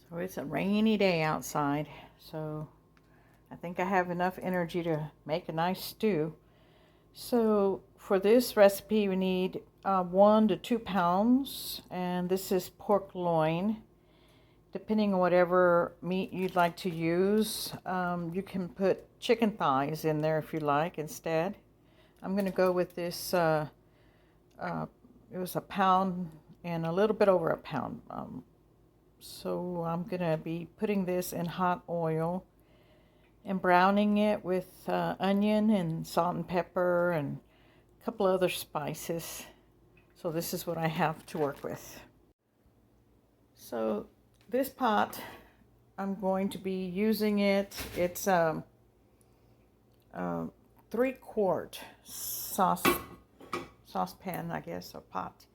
So it's a rainy day outside, so I think I have enough energy to make a nice stew. So for this recipe, we need 1 to 2 pounds, and this is pork loin. Depending on whatever meat you'd like to use, you can put chicken thighs in there if you like instead. I'm going to go with this, it was a pound and a little bit over a pound. So I'm going to be putting this in hot oil and browning it with onion and salt and pepper and a couple other spices. So this is what I have to work with. So this pot, I'm going to be using it. It's 3-quart saucepan, I guess, or pot.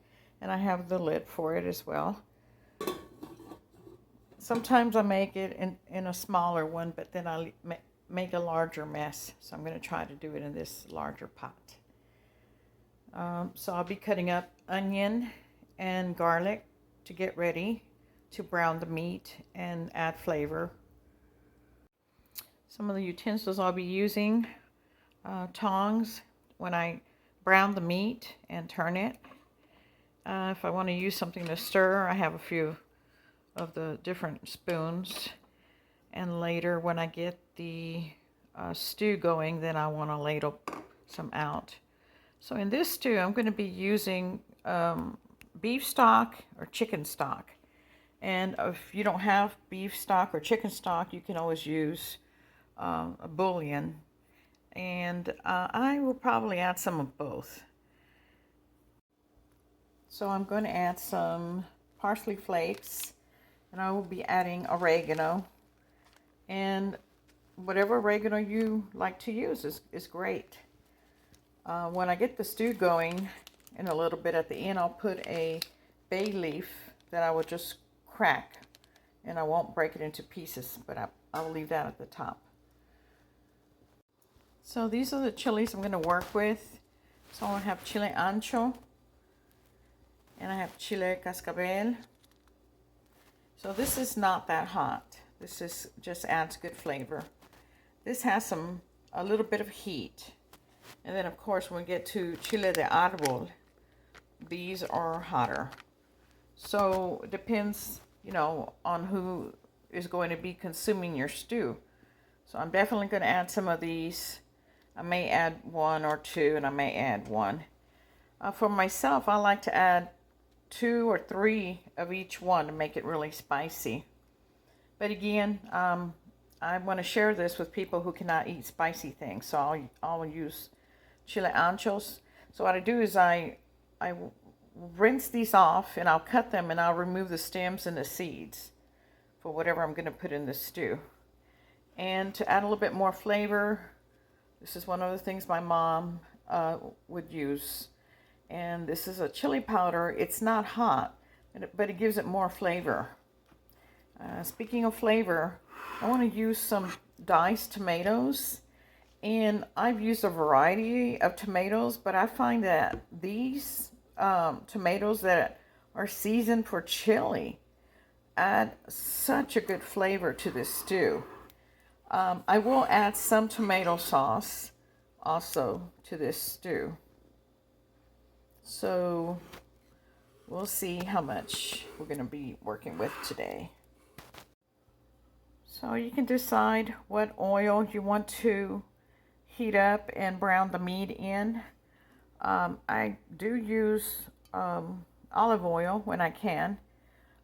And I have the lid for it as well. Sometimes I make it in a smaller one, but then I make a larger mess. So I'm going to try to do it in this larger pot. So I'll be cutting up onion and garlic to get ready to brown the meat and add flavor. Some of the utensils I'll be using, tongs when I brown the meat and turn it. If I want to use something to stir, I have a few of the different spoons, and later when I get the stew going, then I want to ladle some out. So in this stew, I'm going to be using beef stock or chicken stock. And if you don't have beef stock or chicken stock, you can always use a bullion. And I will probably add some of both. So I'm going to add some parsley flakes, and I will be adding oregano. And whatever oregano you like to use is great. When I get the stew going in a little bit at the end, I'll put a bay leaf that I will just crack, and I won't break it into pieces, but I will leave that at the top. So these are the chilies I'm going to work with. So I have chile ancho, and I have chile cascabel. So this is not that hot. This is just adds good flavor. This has a little bit of heat. And then of course when we get to chile de arbol, these are hotter. So it depends, on who is going to be consuming your stew. So I'm definitely going to add some of these. I may add 1 or 2, and I may add 1. For myself, I like to add 2 or 3 of each one to make it really spicy. But again, I want to share this with people who cannot eat spicy things, so I'll use chile anchos. So what I do is I rinse these off, and I'll cut them, and I'll remove the stems and the seeds for whatever I'm going to put in the stew. And to add a little bit more flavor, this is one of the things my mom would use. And this is a chili powder. It's not hot, but it gives it more flavor. Speaking of flavor, I want to use some diced tomatoes. And I've used a variety of tomatoes, but I find that these tomatoes that are seasoned for chili add such a good flavor to this stew. I will add some tomato sauce also to this stew. So we'll see how much we're going to be working with today. So you can decide what oil you want to heat up and brown the meat in. I do use olive oil when I can.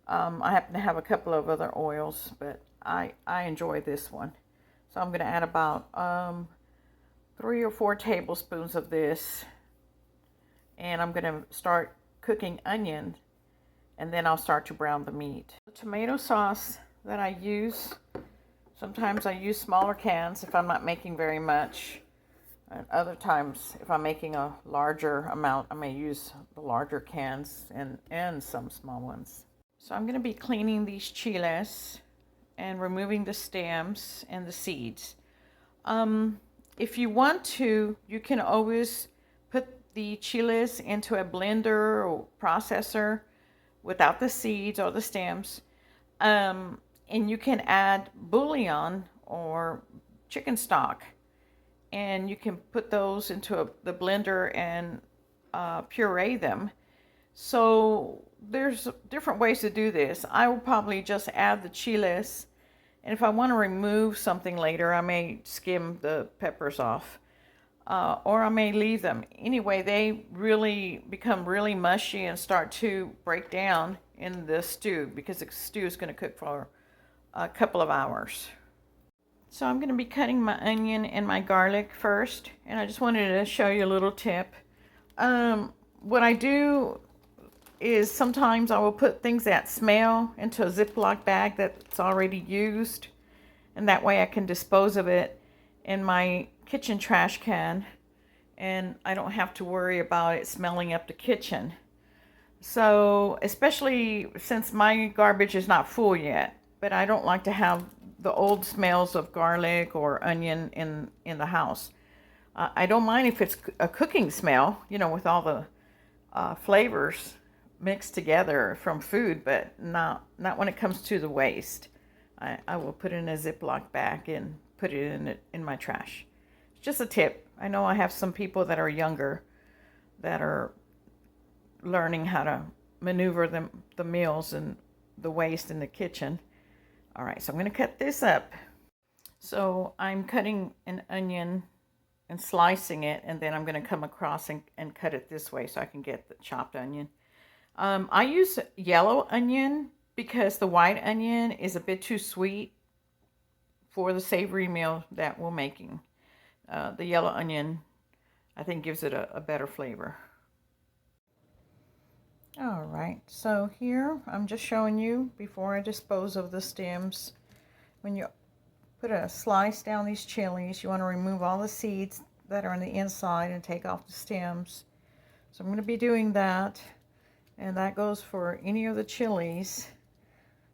I happen to have a couple of other oils, but I enjoy this one. So I'm going to add about 3 or 4 tablespoons of this. And I'm going to start cooking onion, and then I'll start to brown the meat. The tomato sauce that I use, sometimes I use smaller cans if I'm not making very much. And other times, if I'm making a larger amount, I may use the larger cans and some small ones. So I'm going to be cleaning these chiles and removing the stems and the seeds. If you want to, you can always put the chiles into a blender or processor without the seeds or the stems. And you can add bullion or chicken stock, and you can put those into the blender and puree them. So there's different ways to do this. I will probably just add the chiles, and if I want to remove something later, I may skim the peppers off, or I may leave them. Anyway, they really become really mushy and start to break down in the stew, because the stew is going to cook for a couple of hours. So I'm going to be cutting my onion and my garlic first, and I just wanted to show you a little tip. What I do is sometimes I will put things that smell into a Ziploc bag that's already used, and that way I can dispose of it in my kitchen trash can, and I don't have to worry about it smelling up the kitchen. So especially since my garbage is not full yet, but I don't like to have the old smells of garlic or onion in the house. I don't mind if it's a cooking smell, you know, with all the flavors mixed together from food, but not when it comes to the waste. I will put it in a Ziploc bag and put it in my trash. It's just a tip. I know I have some people that are younger that are learning how to maneuver the meals and the waste in the kitchen. All right, so I'm going to cut this up. So I'm cutting an onion and slicing it, and then I'm going to come across and cut it this way so I can get the chopped onion. I use yellow onion because the white onion is a bit too sweet for the savory meal that we're making. The yellow onion, I think, gives it a better flavor. All right, so here I'm just showing you before I dispose of the stems. When you put a slice down these chilies, you want to remove all the seeds that are on the inside and take off the stems. So I'm going to be doing that, and that goes for any of the chilies.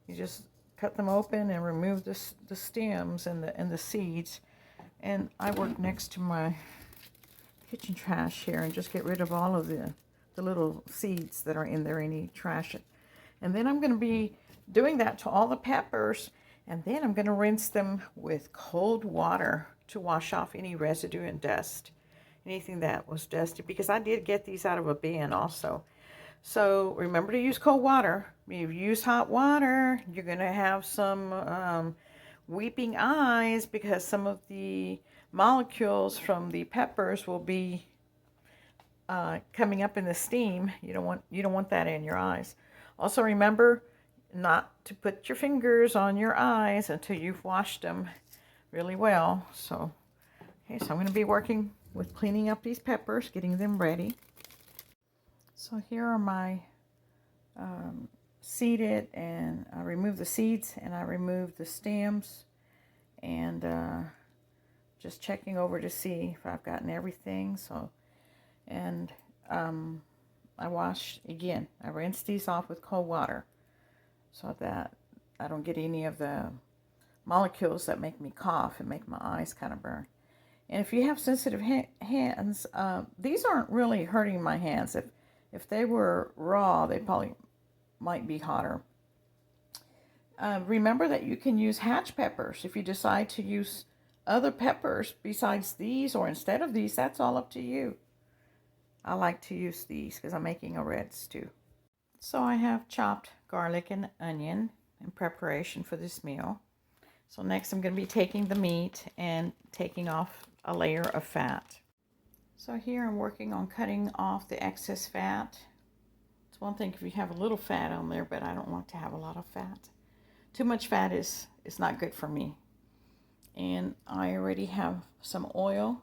You just cut them open and remove the stems and the seeds. And I work next to my kitchen trash here and just get rid of all of the little seeds that are in there, any trash. And then I'm going to be doing that to all the peppers, and then I'm going to rinse them with cold water to wash off any residue and dust, anything that was dusty, because I did get these out of a bin also. So remember to use cold water. If you use hot water, you're going to have some weeping eyes, because some of the molecules from the peppers will be coming up in the steam. You don't want that in your eyes. Also remember not to put your fingers on your eyes until you've washed them really well. So I'm going to be working with cleaning up these peppers, getting them ready. So here are my seeded, and I remove the seeds and I remove the stems, and just checking over to see if I've gotten everything. So, and I wash again. I rinse these off with cold water so that I don't get any of the molecules that make me cough and make my eyes kind of burn. And if you have sensitive hands, these aren't really hurting my hands. If they were raw, they probably might be hotter. Remember that you can use hatch peppers. If you decide to use other peppers besides these or instead of these, that's all up to you. I like to use these because I'm making a red stew. So I have chopped garlic and onion in preparation for this meal. So next I'm going to be taking the meat and taking off a layer of fat. So here I'm working on cutting off the excess fat. It's one thing if you have a little fat on there, but I don't want to have a lot of fat. Too much fat is not good for me. And I already have some oil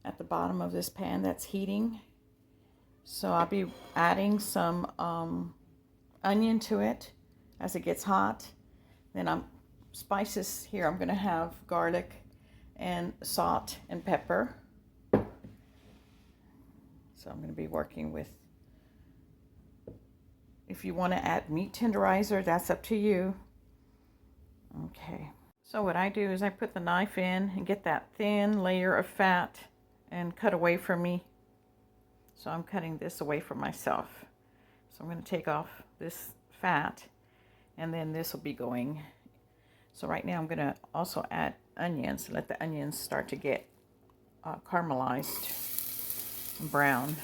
at the bottom of this pan that's heating. So I'll be adding some onion to it as it gets hot. Then spices here. I'm going to have garlic and salt and pepper. So I'm going to be working with, if you want to add meat tenderizer, that's up to you. Okay. So what I do is I put the knife in and get that thin layer of fat and cut away from me. So I'm cutting this away from myself. So I'm going to take off this fat, and then this will be going So right now I'm going to also add onions. Let the onions start to get caramelized and brown.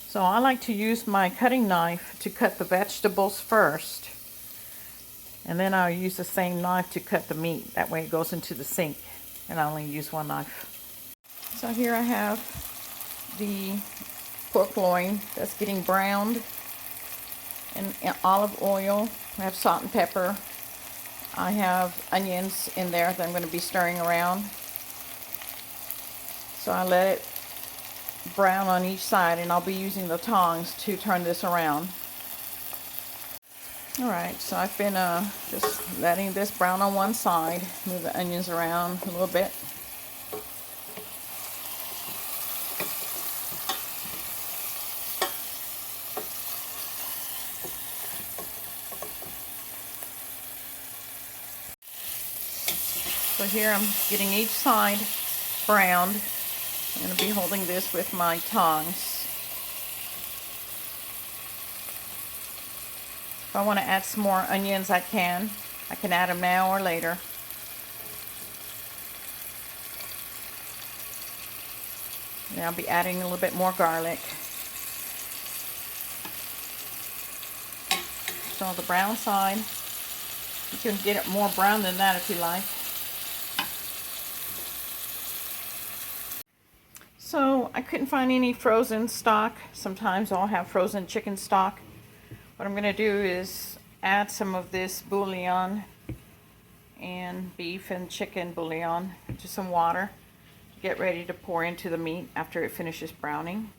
So I like to use my cutting knife to cut the vegetables first. And then I'll use the same knife to cut the meat. That way it goes into the sink. And I only use one knife. So here I have the pork loin that's getting browned in olive oil. I have salt and pepper. I have onions in there that I'm going to be stirring around. So I let it brown on each side, and I'll be using the tongs to turn this around. Alright, so I've been just letting this brown on one side. Move the onions around a little bit. So here I'm getting each side browned. I'm going to be holding this with my tongs. If I want to add some more onions, I can. I can add them now or later. And I'll be adding a little bit more garlic. So the brown side, you can get it more brown than that if you like. So I couldn't find any frozen stock. Sometimes I'll have frozen chicken stock. What I'm going to do is add some of this bullion and beef and chicken bullion to some water. Get ready to pour into the meat after it finishes browning.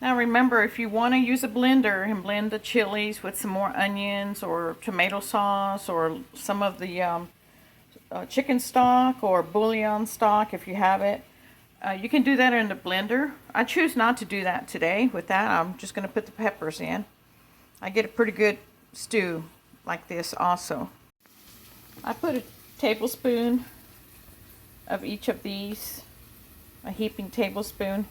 Now remember, if you want to use a blender and blend the chilies with some more onions or tomato sauce or some of the chicken stock or bullion stock if you have it, you can do that in the blender. I choose not to do that today. With that, I'm just going to put the peppers in. I get a pretty good stew like this also. I put a tablespoon of each of these, a heaping tablespoon.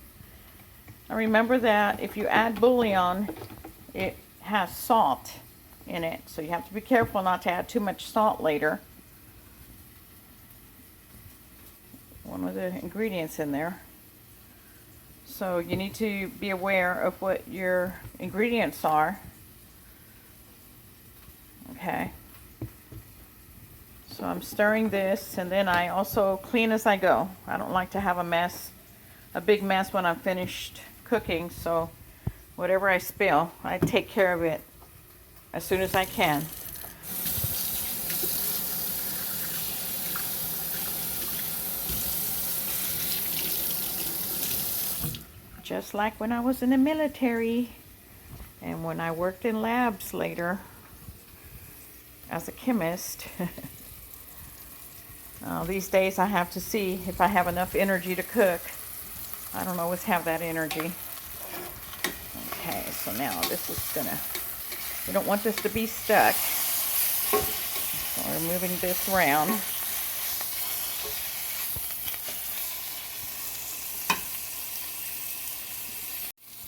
Now remember that if you add bullion, it has salt in it, so you have to be careful not to add too much salt later. One of the ingredients in there. So you need to be aware of what your ingredients are. Okay. So I'm stirring this, and then I also clean as I go. I don't like to have a big mess when I'm finished cooking, so whatever I spill, I take care of it as soon as I can. Just like when I was in the military and when I worked in labs later as a chemist. These days I have to see if I have enough energy to cook. I don't always have that energy. Okay, so now this is gonna, we don't want this to be stuck. So we're moving this around.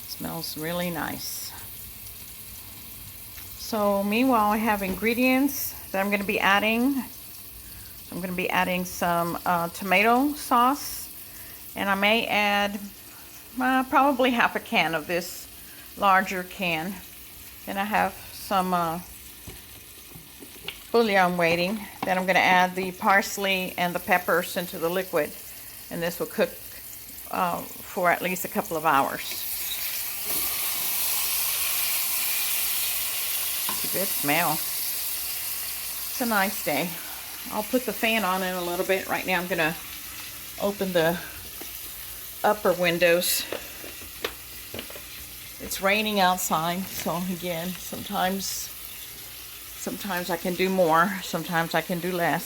Smells really nice. So meanwhile, I have ingredients that I'm going to be adding. I'm going to be adding some tomato sauce, and I may add probably half a can of this larger can. Then I have some bullion waiting. Then I'm going to add the parsley and the peppers into the liquid, and this will cook for at least a couple of hours. It's a good smell. It's a nice day. I'll put the fan on in a little bit. Right now I'm going to open the upper windows. It's raining outside, so again, sometimes I can do more, sometimes I can do less.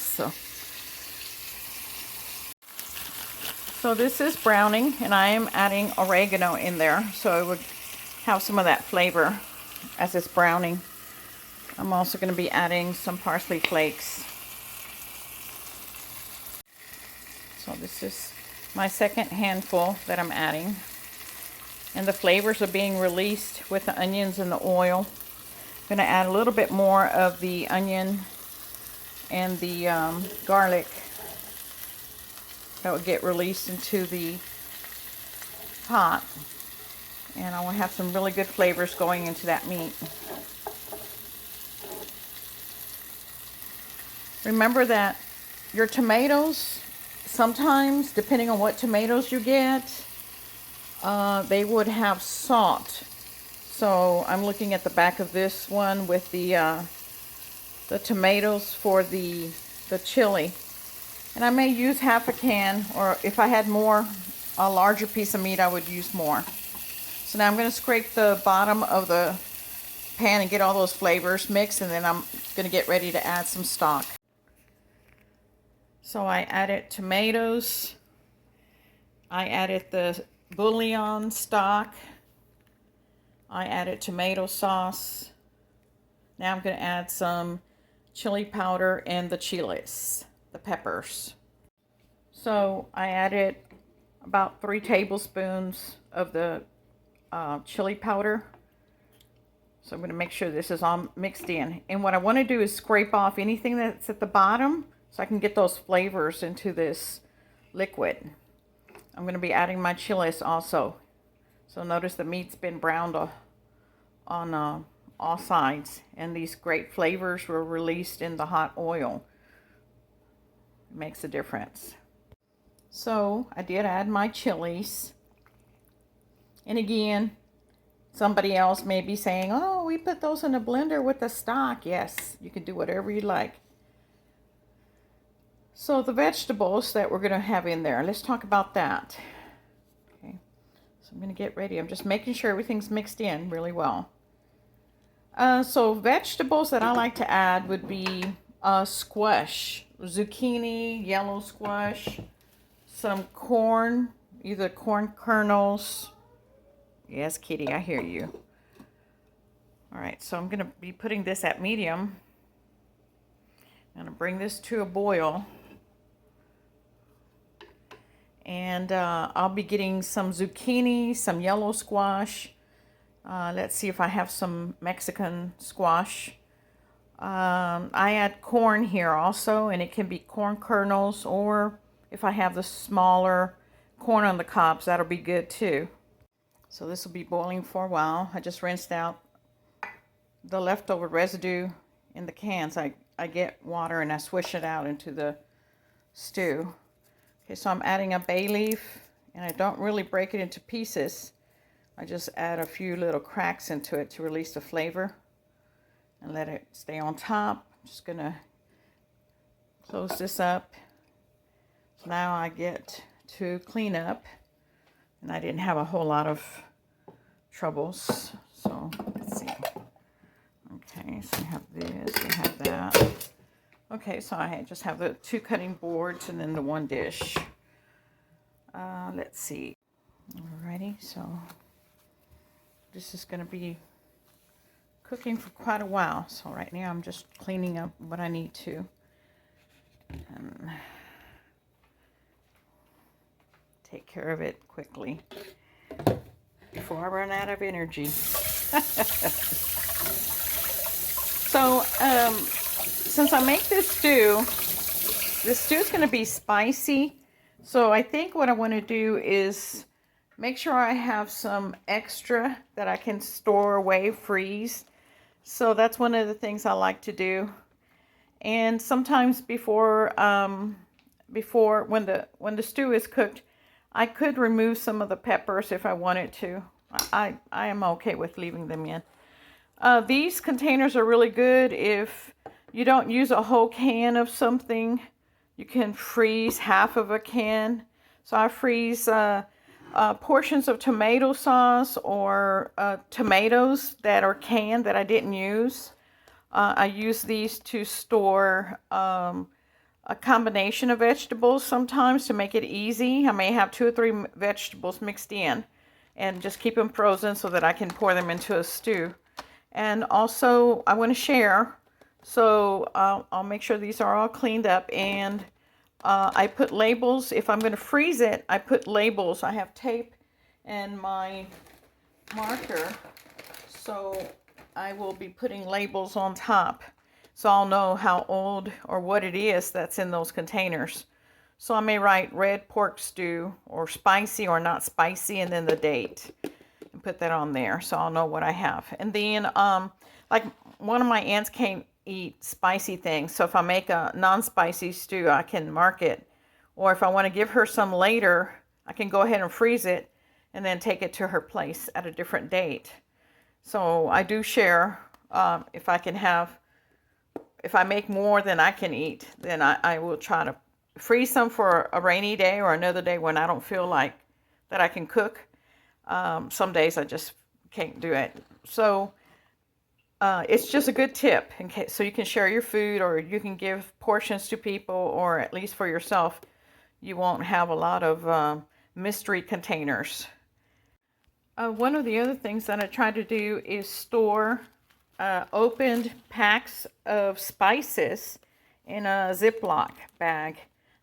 So this is browning, and I am adding oregano in there, so it would have some of that flavor as it's browning. I'm also going to be adding some parsley flakes. So this is my second handful that I'm adding. And the flavors are being released with the onions and the oil. going to add a little bit more of the onion and the garlic that will get released into the pot. And I will have some really good flavors going into that meat. Remember that your tomatoes, sometimes, depending on what tomatoes you get, they would have salt. So I'm looking at the back of this one with the tomatoes for the chili. And I may use half a can, or if I had more, a larger piece of meat, I would use more. So now I'm going to scrape the bottom of the pan and get all those flavors mixed, and then I'm going to get ready to add some stock. So I added tomatoes. I added the bullion stock. I added tomato sauce. Now I'm going to add some chili powder and the chiles, the peppers. So I added about 3 tablespoons of the chili powder. So I'm going to make sure this is all mixed in. And what I want to do is scrape off anything that's at the bottom so I can get those flavors into this liquid. I'm going to be adding my chiles also. So notice the meat's been browned on all sides, and these great flavors were released in the hot oil. It makes a difference. So I did add my chilies. And again, somebody else may be saying, oh, we put those in a blender with the stock. Yes, you can do whatever you like. So the vegetables that we're going to have in there, let's talk about that. Okay, so I'm going to get ready. I'm just making sure everything's mixed in really well. So vegetables that I like to add would be squash, zucchini, yellow squash, some corn, either corn kernels. Yes, Kitty, I hear you. All right, so I'm going to be putting this at medium. I'm going to bring this to a boil. And I'll be getting some zucchini, some yellow squash. Let's see if I have some Mexican squash. I add corn here also, and it can be corn kernels, or if I have the smaller corn on the cobs, that'll be good too. So this will be boiling for a while. I just rinsed out the leftover residue in the cans. I get water and I swish it out into the stew. Okay, so I'm adding a bay leaf, and I don't really break it into pieces. I just add a few little cracks into it to release the flavor and let it stay on top. I'm just gonna close this up. So now I get to clean up, and I didn't have a whole lot of troubles. So let's see. Okay, so I have this, I have that. Okay, so I just have the 2 cutting boards and then the 1 dish. Let's see. Alrighty, so this is going to be cooking for quite a while. So right now I'm just cleaning up what I need to. Take care of it quickly before I run out of energy. So, since I make this stew is going to be spicy. So I think what I want to do is make sure I have some extra that I can store away, freeze. So that's one of the things I like to do. And sometimes before when the stew is cooked, I could remove some of the peppers if I wanted to. I am okay with leaving them in. These containers are really good if you don't use a whole can of something. You can freeze half of a can. So I freeze portions of tomato sauce or tomatoes that are canned that I didn't use. I use these to store a combination of vegetables sometimes to make it easy. I may have 2 or 3 vegetables mixed in and just keep them frozen so that I can pour them into a stew. And also I want to share, so I'll make sure these are all cleaned up, and I put labels. If I'm going to freeze it, I put labels. I have tape and my marker, so I will be putting labels on top so I'll know how old or what it is that's in those containers. So I may write red pork stew or spicy or not spicy and then the date and put that on there so I'll know what I have. And then like one of my aunts can't eat spicy things, so if I make a non-spicy stew I can mark it, or if I want to give her some later I can go ahead and freeze it and then take it to her place at a different date. So I do share. If I make more than I can eat, then I will try to freeze some for a rainy day or another day when I don't feel like that I can cook. Some days I just can't do it. So it's just a good tip in case, so you can share your food or you can give portions to people, or at least for yourself. You won't have a lot of mystery containers. One of the other things that I try to do is store opened packs of spices in a Ziploc bag.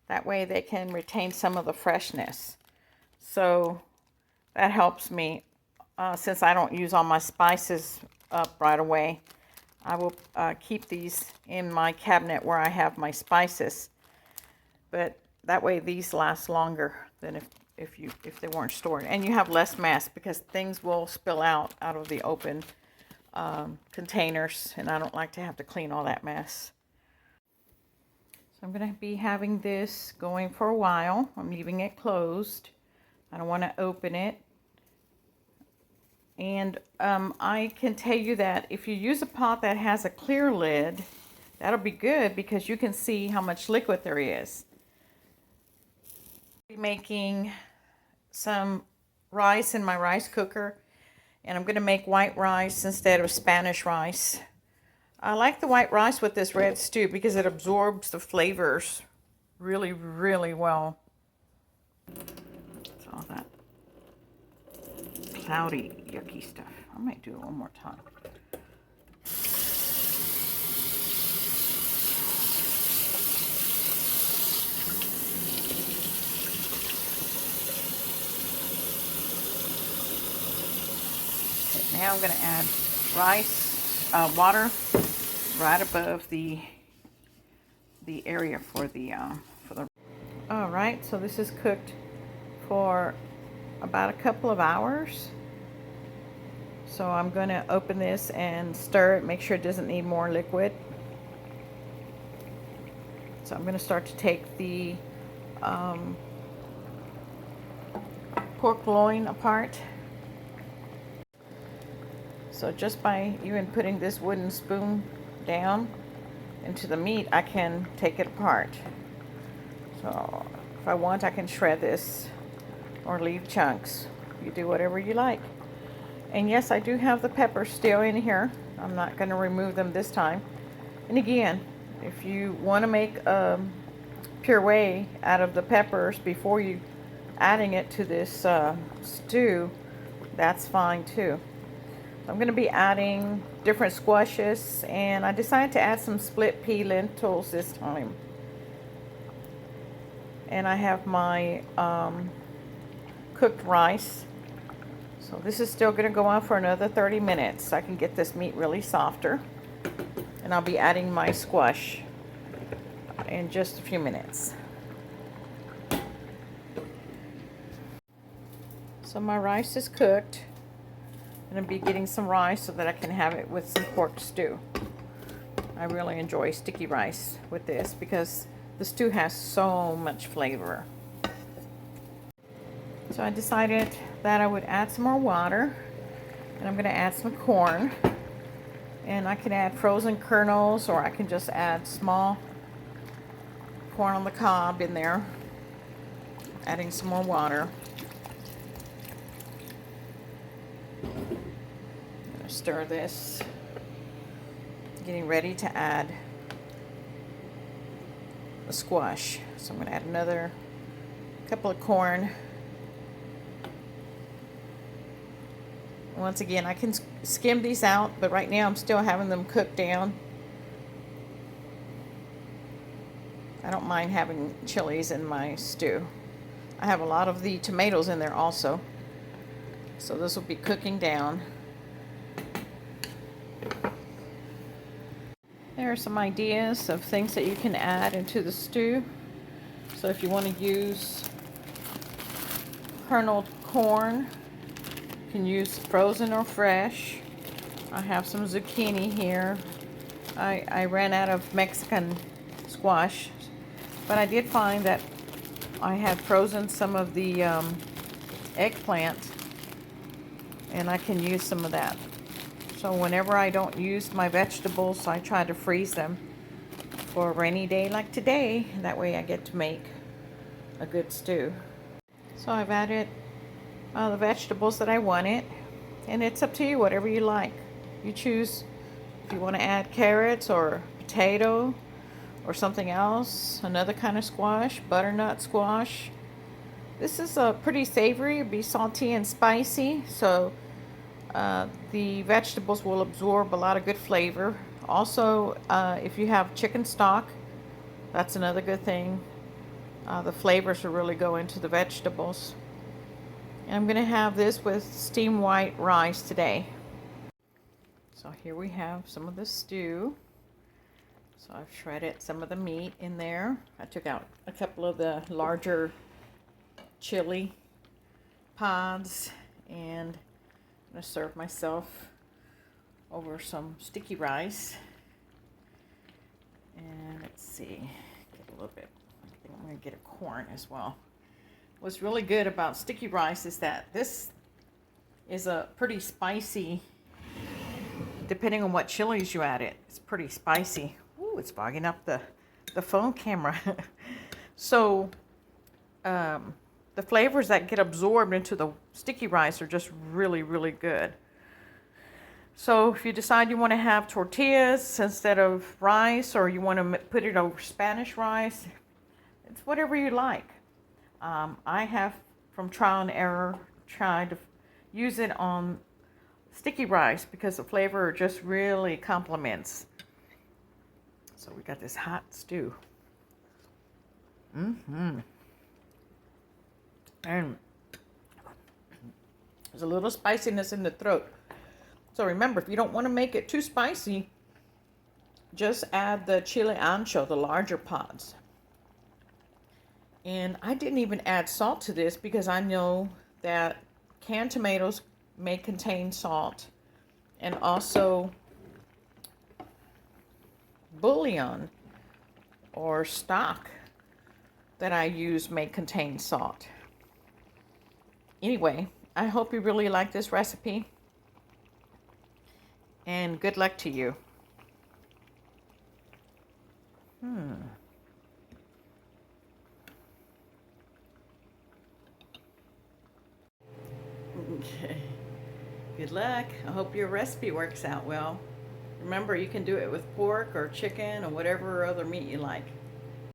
That way they can retain some of the freshness. So that helps me since I don't use all my spices up right away. I will keep these in my cabinet where I have my spices. But that way these last longer than if they weren't stored. And you have less mess because things will spill out of the open containers, and I don't like to have to clean all that mess. So I'm going to be having this going for a while. I'm leaving it closed. I don't want to open it. And I can tell you that if you use a pot that has a clear lid, that'll be good because you can see how much liquid there is. I'll be making some rice in my rice cooker, and I'm going to make white rice instead of Spanish rice. I like the white rice with this red stew because it absorbs the flavors really, really well. It's all that cloudy, yucky stuff. I might do it one more time. Now I'm going to add water right above the area for the. All right, so this is cooked for about a couple of hours. So I'm going to open this and stir it, make sure it doesn't need more liquid. So I'm going to start to take the pork loin apart. So just by even putting this wooden spoon down into the meat, I can take it apart. So if I want, I can shred this or leave chunks. You do whatever you like. And yes, I do have the peppers still in here. I'm not going to remove them this time. And again, if you want to make a puree out of the peppers before you adding it to this stew, that's fine too. I'm going to be adding different squashes, and I decided to add some split pea lentils this time. And I have my cooked rice. So this is still going to go on for another 30 minutes so I can get this meat really softer. And I'll be adding my squash in just a few minutes. So my rice is cooked. I'm going to be getting some rice so that I can have it with some pork stew. I really enjoy sticky rice with this because the stew has so much flavor. So I decided that I would add some more water, and I'm going to add some corn. And I can add frozen kernels, or I can just add small corn on the cob in there. Adding some more water. Stir this, getting ready to add the squash. So I'm going to add another couple of corn. Once again, I can skim these out, but right now I'm still having them cooked down. I don't mind having chilies in my stew. I have a lot of the tomatoes in there also. So this will be cooking down. There are some ideas of things that you can add into the stew. So if you want to use kerneled corn, you can use frozen or fresh. I have some zucchini here. I ran out of Mexican squash, but I did find that I had frozen some of the eggplant, and I can use some of that. So whenever I don't use my vegetables, I try to freeze them for a rainy day like today. That way I get to make a good stew. So I've added the vegetables that I wanted, and it's up to you, whatever you like. You choose if you want to add carrots or potato or something else, another kind of squash, butternut squash. This is pretty savory, it'll be salty and spicy, so the vegetables will absorb a lot of good flavor. Also, if you have chicken stock, that's another good thing. The flavors will really go into the vegetables. And I'm going to have this with steamed white rice today. So here we have some of the stew. So I've shredded some of the meat in there. I took out a couple of the larger chili pods, and I'm going to serve myself over some sticky rice. And let's see, get a little bit. I think I'm going to get a corn as well. What's really good about sticky rice is that this is a pretty spicy, depending on what chilies you add it. It's pretty spicy. Ooh, it's fogging up the phone camera. So the flavors that get absorbed into the sticky rice are just really, really good. So if you decide you want to have tortillas instead of rice, or you want to put it over Spanish rice, it's whatever you like. I have, from trial and error, tried to use it on sticky rice because the flavor just really complements. So we got this hot stew. And there's a little spiciness in the throat. So remember, if you don't want to make it too spicy, just add the chile ancho, the larger pods. And I didn't even add salt to this because I know that canned tomatoes may contain salt, and also bullion or stock that I use may contain salt. Anyway, I hope you really like this recipe, and good luck to you. Okay. Good luck. I hope your recipe works out well. Remember, you can do it with pork or chicken or whatever other meat you like.